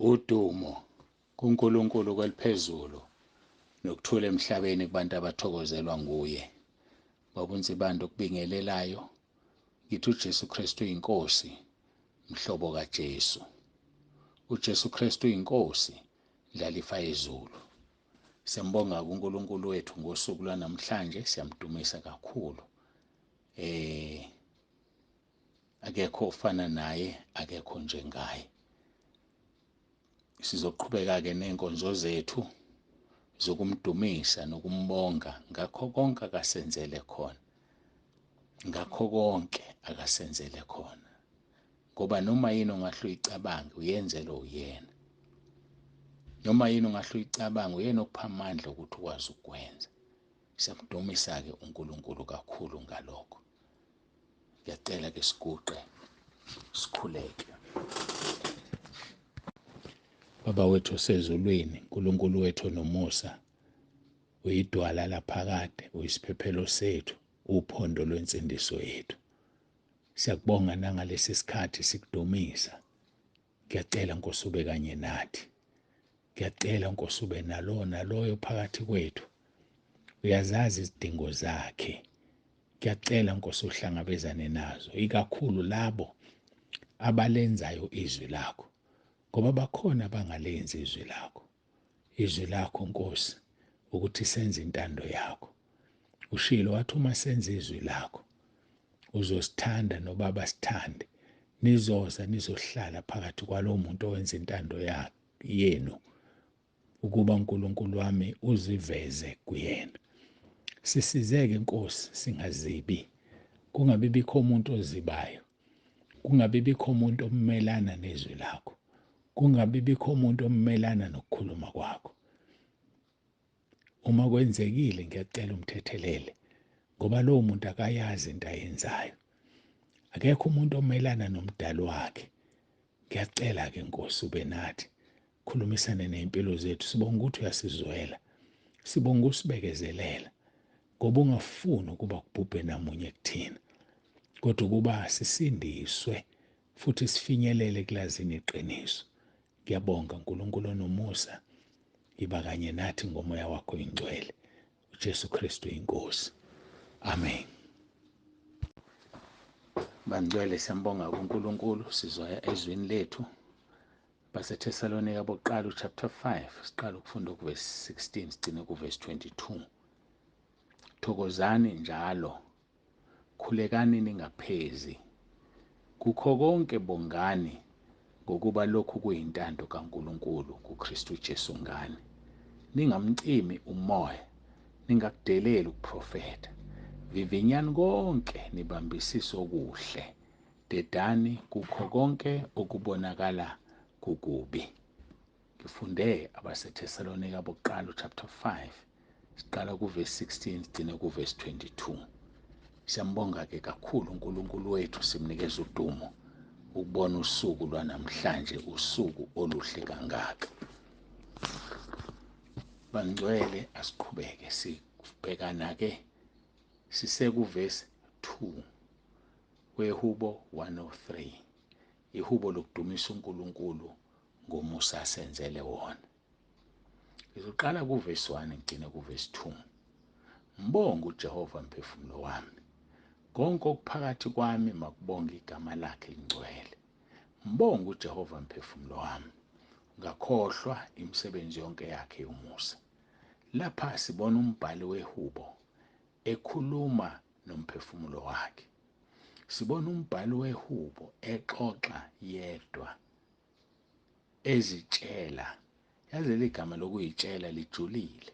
udumo kuNkulunkulu kweliphezulu nokuthula emhlabeni kubantu abathokozelwa nguye. Baba uNsibande okubingelelayo ngithi uJesu Kristu uyinkosi, mhlobo kaJesu. uJesu Kristu uyinkosi, dlalifa yezulu. Siyambonga uNkulunkulu wethu ngosuku lwanamhlanje, siyamdumisa kakhulu. Akekho ofana naye, akekho njengaye. Sizoqhubeka-ke nenkonzo zethu zokumdumisa nokumbonga ngakho konke akasenzele khona. Ngakho konke akasenzele khona. Ngoba noma yini ongahle uyicabange uyenzelwe uyena. Noma yini ongahle uyicabange uyena okupha amandla ukuthi ukwazi ukwenza. Siyamdumisa-ke uNkulunkulu kakhulu ngalokho. Ngiyacela-ke siguqe, sikhuleke. Baba wethu osezulwini, uNkulunkulu wethu onomusa, uyidwala laphakade, uyisiphephelo sethu, uphondo lwensindiso yethu. Siyakubonga nangalesi sikhathi sikudumisa. Ngiyacela Nkosi ube kanye nathi. Ngiyacela Nkosi ube naloyo phakathi kwethu. Uyazazi izidingo zakhe. Ngiyacela Nkosi uhlangabezane nazo, ikakhulu labo abalenzayo izwi lakho. Ngoba bakhona abangalenzi izwi lakho. Izwi lakho Nkosi ukuthi senze intando yakho. Ushilo wathi uma senze izwi lakho uzosithanda nobaba sithande. Nizoza nizohlala phakathi kwalowo muntu owenza intando yenu ukuba uNkulunkulu wami uziveze kuyena. Sisizeke Nkosi singazibi. Kungabi bikho umuntu ozibayo. Kungabi bikho umuntu omelana nezwi lakho. Kungabi bikho umuntu omelana nokukhuluma kwakho. Uma kwenzekile ngiyacela umthethelele ngoba lowo muntu akayazi into ayenzayo. Akekho umuntu omelana nomdali wakhe. Ngiyacela-ke Nkosi ube nathi. Khulumisane ney'mpilo zethu. Sibonga ukuthi uyasizwela. Sibonga usibekezelela. Ngoba ungafuni ukuba kubhubhe namunye kuthina. Kodwa ukuba sisindiswe futhi sifinyelele ekulazini iqiniso. Ngiyabonga uNkulunkulu onomusa. Iba kanye nathi ngomoya wakho oyingcwele. uJesu Kristu inkosi. Amen. Bangcwele siyambonga uNkulunkulu, sizoya ezwini lethu. BaseThesalonika bokuqala chapter 5, siqala ukufunda verse 16 sigcine verse 22. Thokozani njalo, khulekani ningaphezi. Kukho konke bongani ngokuba lokhu kuyintando kaNkulunkulu kuKristu Jesu ngani. Ningamcimi umoya, ningakudeleli ukuprofetha. Vivinyani konke nibambisise okuhle. Dedani kukho konke okubonakala kukubi. Ngifunde abaseThesalonika bokuqala chapter 5 siqala verse 16 sigcine verse 22. Siyambonga-ke kakhulu uNkulunkulu wethu, simnikeza udumo ukubona usuku lwanamhlanje, usuku oluhle kangaka. Bangcwele asiqhubeke sibhekana-ke verse 2 wehubo 103. Ihubo lokudumisa uNkulunkulu ngomusa asenzele wona. Ngizoqala verse 1 ngigcine verse 2. Mbonga uJehova mphefumulo wami. Konke okuphakathi kwami makubonge igama lakhe elingcwele. Mbonga uJehova mphefumulo wami. Ngakhohlwa imisebenzi yonke yakhe yomusa. Lapha sibona umbhali wehubo ekhuluma nomphefumulo wakhe. Sibona umbhali wehubo exoxa yedwa, ezitshela. Yazi ligama lokuyitshela lijulile.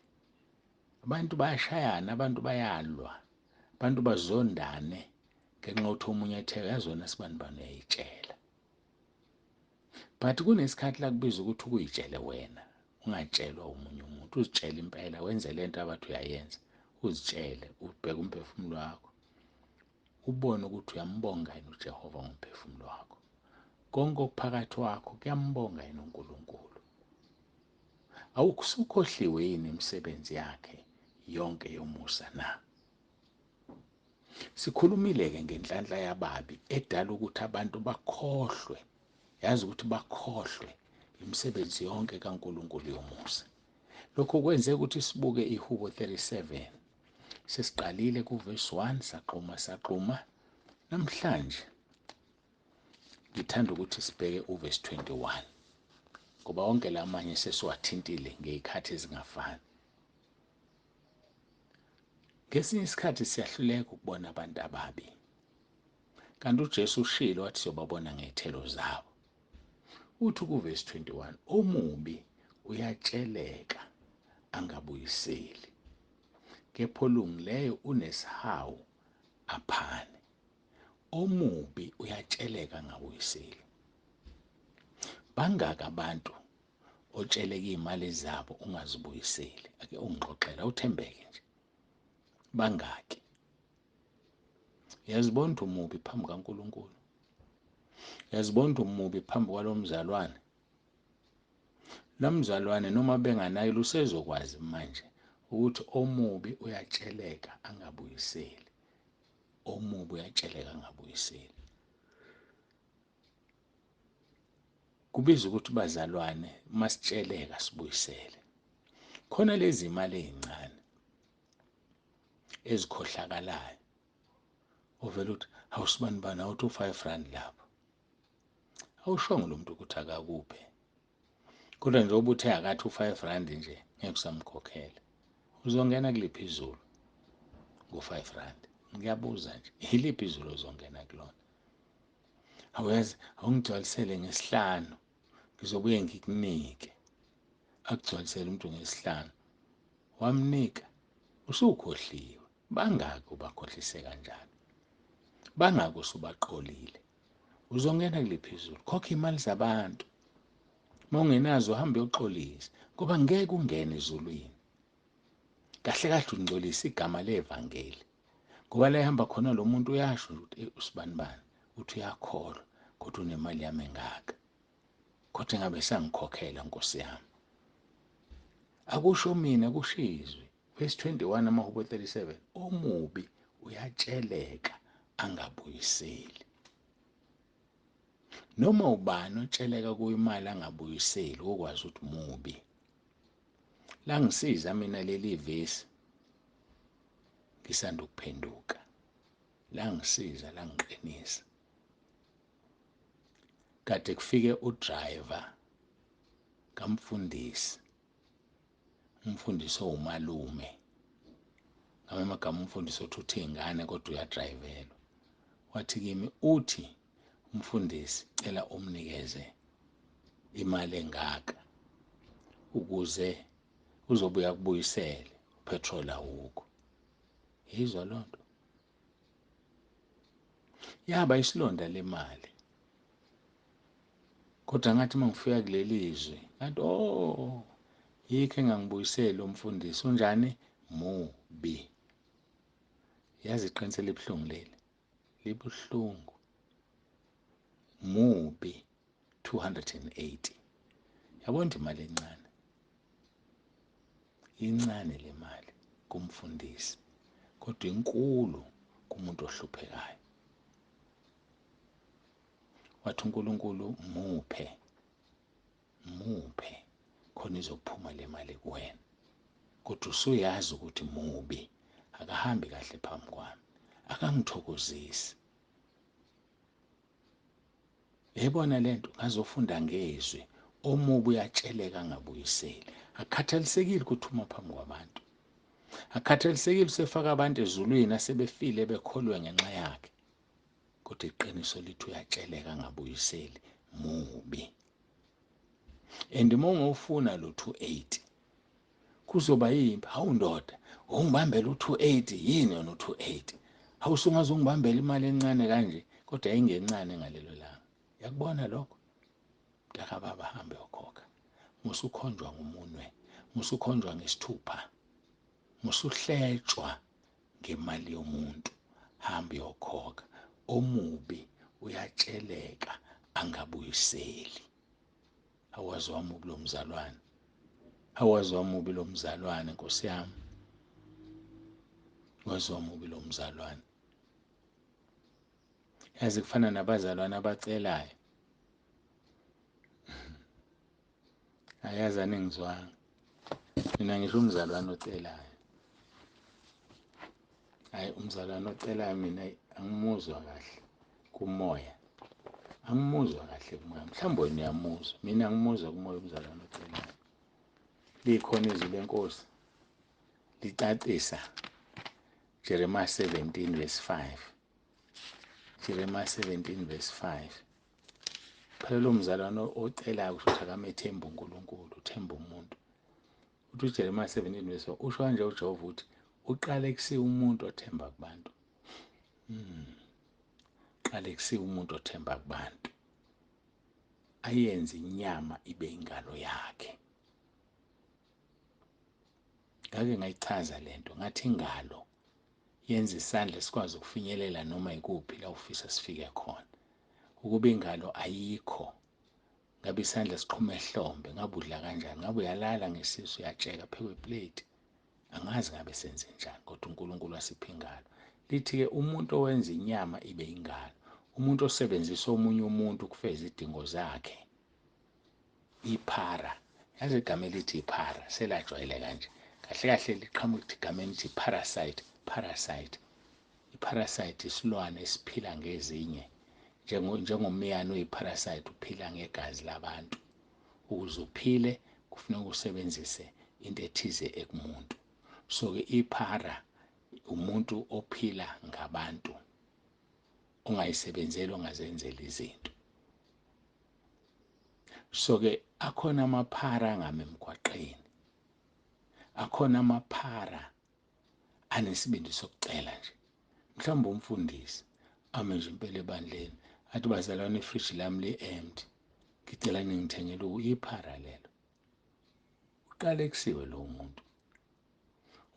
Abantu bayashayana, abantu bayalwa, abantu bazondane ngenxa yokuthi omunye ethe yazona sibani uyayitshela. But kunesikhathi la kubiza ukuthi ukuyitshele wena, ungatshelwa umunye umuntu. Uzitshele impela, wenze lento abathi uyayenza. Uzitshele, ubheke umphefumulo wakho. Ubone ukuthi uyambonga yini uJehova ngomphefumulo wakho. Konke okuphakathi kwakho kuyambonga yini uNkulunkulu. Awukukhohliwe yini imisebenzi yakhe yonke yomusa na? Sikhulumile-ke ngenhlanhla yababi edala ukuthi abantu bakhohlwe. Yazi ukuthi bakhohlwe imisebenzi yonke kaNkulunkulu yomusa. Lokho kwenze ukuthi sibuke iHubo 37. Sesiqalile kuverse 1 saqhuma. Namhlanje ngithanda ukuthi sibheke uverse 21 ngoba wonke lamanye sesiwathintile ngezikhathi ezingafani. Ngesinye isikhathi siyahluleka ukubona abantu ababi, kanti uJesu ushilo wathi siyobabona ngezithelo zabo. Uthi kuverse 21, omubi uyatsheleka angabuyiseli, kepha olungileyo unesihawu aphane. Omubi uyatsheleka angabuyiseli. Bangaka abantu otsheleka izimali zabo ungazibuyiseli? Ake ungixoxela, uthembeke nje. Bangaki? Yazibona umubi phambi kaNkulunkulu? Yazibona umubi phambi kwalomzalwane? Lamzalwane noma benganayo lusezokwazi manje ukuthi omubi uyatsheleka angabuyiseli. Omubi uyatsheleka angabuyiseli. Kubiza ukuthi bazalwane masitsheleka sibuyisele. Khona lezi imali ezincane ezikhohlakalayo. Uvela uthi awusibani awuthi u5 rand lapho. Awushongo lo muntu ukuthi akakuphe. Kodwa nje ubuthe akathi u5 rand nje ngeke usamkhokhela. Uzongena kuliphi izulu ngo5 rand? Ngiyabuza nje, yiliphi izulu uzongena kulona? Awazi awungigcwalisele ngesihlanu ngizobuye ngikunike. Akugcwalisele umuntu ngesihlanu. Wamnika usukhohliwe. Bangaki ubakhohlise kanjalo? Bangaki usubaqolile? Uzongena kuliphi izulu? Khokha imali zabantu. Mongenazo hamba uyoxolisa ngoba ngeke ungene ezulwini. Kahle kahle ungcolisa igama levangeli. Ngoba la ehamba khona lo muntu uyasho ukuthi usibani uthi uyakholwa kodwa unemali yami engaka. Kodwa engabe sangikhokhela Nkosi yami. Akusho mina kushizwe. Verse 21 amaHubo 37, omubi uyatsheleka angabuyiseli. Noma ubani otsheleka kuyimali angabuyiseli okwazi ukuthi mubi. La ngisiza mina leli verse ngisanda ukuphenduka. La ngisiza la ngiqinisa. Kade kufike udriver kamfundisi. Umfundisi owumalume. Ngamanye amagama umfundisi othutha izingane kodwa uyadrayivelwa. Wathi kimi uthi umfundisi cela umnikeze imali engaka ukuze uzobuya kubuyisele upetrol awukho. Yizwa lonto. Yaba isilonda lemali. Kodwa ngathi mangifika kuleli izwi ngathi yikho engangibuyisela umfundisi. Unjani? Mubi. Yazi iqiniso libhlungu leli. Libuhlungu. Mubi 280. Yabona imali encane. Incane le mali kumfundisi kodwa inkulu kumuntu ohluphekayo. Wathi uNkulunkulu muphe khona izophuma le mali kuwena. Kodwa usuyazi ukuthi mubi, akahambi kahle phambi kwami, akangithokozisi. Yayibona lento ngazofunda ngezwi, omubi uyatsheleka angabuyiseli. Akhathalisekile ukuthi uma phambi kwabantu. Akhathalisekile usefaka abantu ezulwini asebefile bekholwe ngenxa yakhe. Kodwa iqiniso lithi uyatsheleka angabuyiseli, mubi. And uma ungawufuna lo 280 kuzoba yimpi. Hawu ndoda, ungibambela u280 yini yona u280? Awusungaze ungibambela imali encane kanje kodwa ayingencane ngalelo langa. Yakubona lokho? Mntaka baba hambe yokhokha. Musukhonjwa ngumunwe, musukhonjwa ngesithupha. Musuhletshwa ngemali yomuntu. Hambe yokhokha. Omubi uyatsheleka angabuyiseli. Awazi wamubi lo mzalwane. Awazi wamubi lo mzalwane Nkosi yami. Awazi wamubi lo mzalwane. Yazi kufana nabazalwane abacelayo. Ayazani ngizwanga. Mina ngisho umzalwane ocelayo. Hayi umzalwane ocelayo mina angimuzwa kahle kumoya. Angimuzwa kahle kumoya. Mhlawumbe wena uyamuzwa. Mina angimuzwa kumoya umzalwane ocelayo. Likhona izwi lenkosi licacisa Jeremiah 17 verse 5. Jeremiah 17 verse 5. Phela lo mzalwane ocelayo kusho ukuthi akamethemba uNkulunkulu, uthemba umuntu. Uthi uJeremiah 17 verse 5 usho kanje uJehova uthi uqale kusiya umuntu othemba kubantu. Qale kusiya umuntu othemba kubantu. Ayenze inyama ibe ingalo yakhe. Ngake ngayichaza lento ngathi ingalo yenza isandla sikwazi ukufinyelela noma ikuphi la ufisa sifike khona. Ukuba ingalo ayikho, ngabe isandla siqhuma ehlombe, ngabe udla kanjani? Ngabe uyalala ngesisu uyatsheka phekwe iplate? Angazi ngabe senze njani, kodwa uNkulunkulu asipha ingalo. Lithi-ke umuntu owenza inyama ibe ingalo, umuntu osebenzisa omunye umuntu ukufeza izidingo zakhe, iphara. Yazi igama elithi iphara selajwayeleka nje. Kahle kahle liqhamuka ukuthi igama elithi parasite. Parasite. Iparasite isilwane esiphila ngezinye. Njengomiyane uyiparasite uphila ngegazi labantu. Ukuze uphile kufuneka usebenzise into ethize ekumuntu. So-ke iphara umuntu ophila ngabantu, ongayisebenzeli ongazenzeli izinto. So-ke akhona amaphara angama emgwaqeni. Akhona amaphara anesibindi sokucela nje. Mhlawumbe umfundisi ame nje impela ebandleni athi bazalwane ifriji lami li-empty, ngicela ningithengele iphara lelo. Uqale kusiwe lo muntu.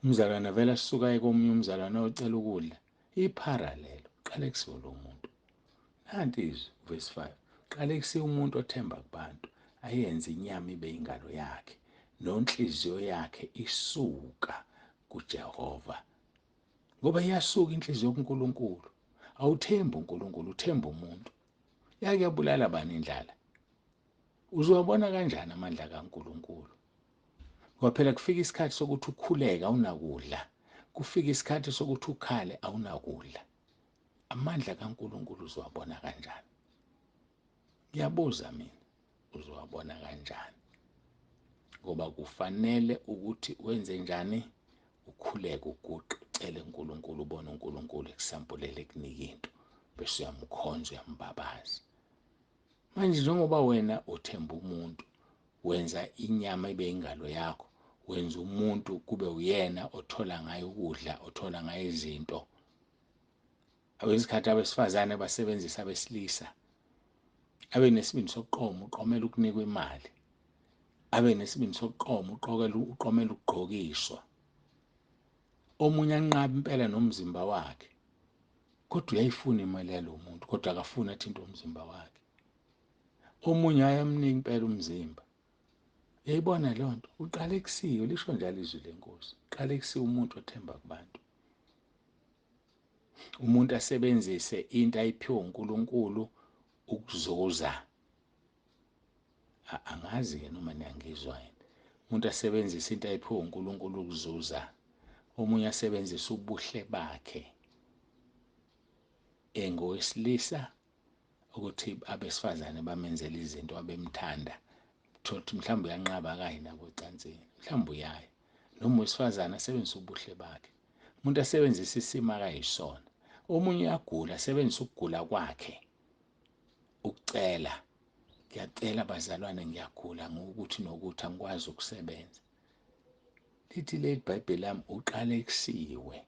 Umzalwane vele asuka komunye umzalwane ocela ukudla, iphara lelo. Uqale kusiwe lo muntu. Nanti izwi verse 5. Uqale kusiwe umuntu othemba kubantu, ayenze inyama ibe ingalo yakhe, nonhliziyo yakhe isuka kuJehova. Ngoba iyasuka inhliziyo kuNkulunkulu. Awuthembi uNkulunkulu, uthemba umuntu. Yake yabulala bani indlala? Uzowabona kanjani amandla kaNkulunkulu? Ngoba phela kufika isikhathi sokuthi ukhuleke awunakudla. Kufika isikhathi sokuthi ukhale awunakudla. Amandla kaNkulunkulu uzowabona kanjani? Ngiyabuza mina, uzowabona kanjani? Ngoba kufanele ukuthi wenze njani? Ukhuleke uguqe ucele uNkulunkulu, ubone uNkulunkulu ekusampulele ekunika into bese uyamkhonza uyambabaza. Manje njengoba wena uthemba umuntu, wenza inyama ibe ingalo yakho, wenza umuntu kube uyena othola ngayo ukudla, othola ngayo izinto. Abesikhathi abesifazane basebenzisa abesilisa, abe nesibindi sokuqoma uqomela ukunikwa imali, abe nesibindi sokuqoma uqomela ukugqokiswa. Omunye anqaba impela nomzimba wakhe, kodwa uyayifuna imali yalo muntu, kodwa akafuni athinte umzimba wakhe. Omunye ayamnika impela umzimba. Uyayibona leyo nto? Uqale kusiyo, lisho njalo izwi lenkosi. Uqale kusiyo umuntu othemba kubantu. Umuntu asebenzise into ayiphiwe uNkulunkulu ukuzuza. Angazi-ke noma niyangizwa yini. Umuntu asebenzise into ayiphiwe uNkulunkulu ukuzuza. Omunye asebenzisa ubuhle bakhe engowesilisa ukuthi abesifazane bamenzele izinto abemthanda. Thothi mhlawumbe uyanqaba akayi nabo ecansini, mhlawumbe uyaya. Noma owesifazane asebenzisa ubuhle bakhe. Umuntu asebenzisa isimo akayisona. Omunye uyagula asebenzisa ukugula kwakhe ukucela. Ngiyacela bazalwane, ngiyagula ngokuthi nokuthi angikwazi ukusebenza. Lithi leli iBhayibheli lami uqale kusiwe.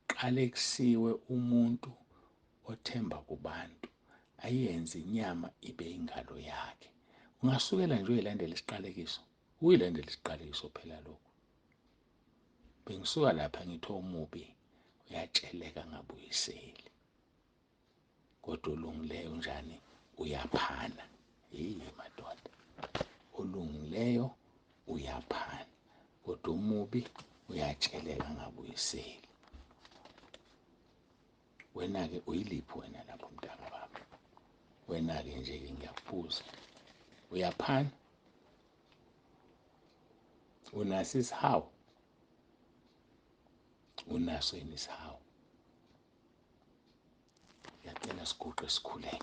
Qale kusiwe umuntu othemba kubantu, ayenze inyama ibe ingalo yakhe. Ungasukela nje uyilandela isiqalekiso. Uyilandela isiqalekiso phela lokho. Bengisuka lapha ngithi omubi uyatsheleka ngabuyiseli. Kodwa olungileyo njani uyaphana. Madoda. Olungileyo uyaphana. Kodwa umubi uyatsheleka ngabuyiseli. Wena-ke uyiliphi wena lapho mntanga baba? Wena-ke nje-ke ngiyakubuza. Uyaphana? Unaso isihawu? Unaso yini isihawu? Ngiyacela siguqe sikhuleke.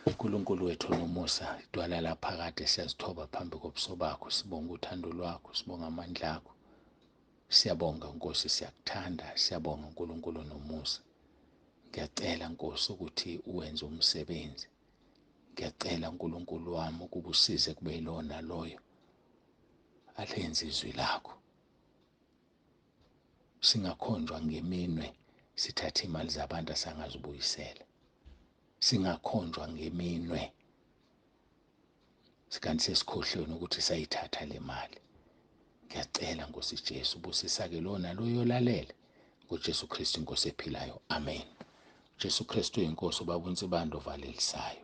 uNkulunkulu wethu nomusa, idwala laphakade siyazithoba phambi kobuso bakho, sibonga uthando lwakho, sibonga amandla akho. Siyabonga Nkosi, siyakuthanda, siyabonga uNkulunkulu nomusa. Ngiyacela Nkosi ukuthi uwenze umsebenzi. Ngiyacela uNkulunkulu wami ukuba usize kube yilona loyo alenze izwi lakho. Singakhonjwa ngeminwe sithathe imali zabantu asangazibuyisela. Singakhonjwa ngeminwe sikanti sesikhohlweni ukuthi sayithatha le mali. Ngiyacela Nkosi Jesu ubusisa-ke lona loyolalele ngoJesu Kristu inkosi ephilayo. Amen. Jesu Kristu uyinkosi, ubaba uNsibande ovalelisayo.